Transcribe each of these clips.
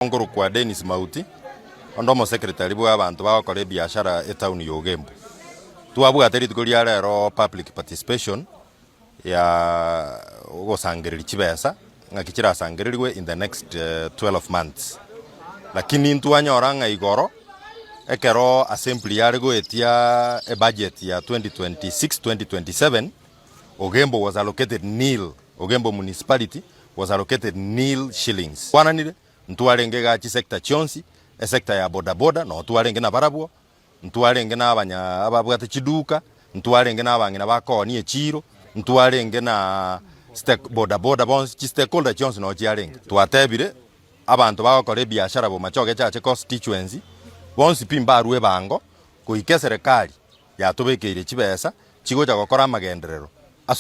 Nguru kwa Dennis Mauti ondomo secretary bwa abantu bakore biashara etown ya Ogembo twabwateri tukoria rero public participation ya gusangirira chibesa ngakikira sangirirwe in the next 12 months lakini ntwanyora nga igoro ekero assembly yarego etia a budget ya 2026-2027 Ogembo was allocated nil. Ogembo municipality was allocated nil shillings. Kwananire ntwarenge gachi sector chonsi sector ya boda boda no twarenge na barabwo ntwarenge na abanya ababwate chiduka ntwarenge na abangina bakoni echiro ntwarenge na boda boda bonse chi stakeholder chonsi no chiarenge twatebire abantu bakore biashara bo machoge chache constituency bonse pimbarwe bango kuike serikali yatobekeire chibesa chigocha gukora magenderero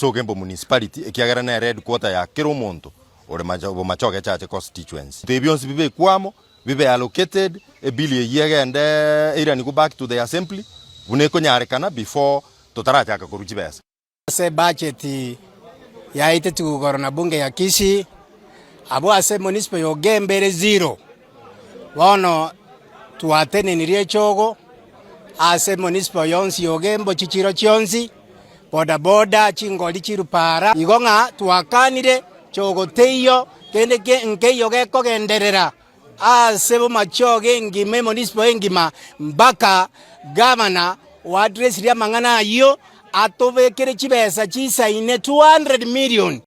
Ogembo municipality ekiagera na red quarter ya kiro muntu ore machoge chache constituency tebionsi bibe kwamo bibe allocated a billion yegende ira ni go back to the assembly uneko nyarekana before totaracha akakuruchi besa se budget ya ite tukugoro na bunge ya Kisii abo ase municipal Ogembere zero wono tuatene nirie chogo ase municipal yonsi Ogembo chichiro chionsi boda boda chingoli chirupara igonga tuakanire chogo teyo kende nkeyo geko genderera asebo machoge ngime municipal ngima mbaka governor wa address ria mangana yo atobekere chibesa chisaine 200 million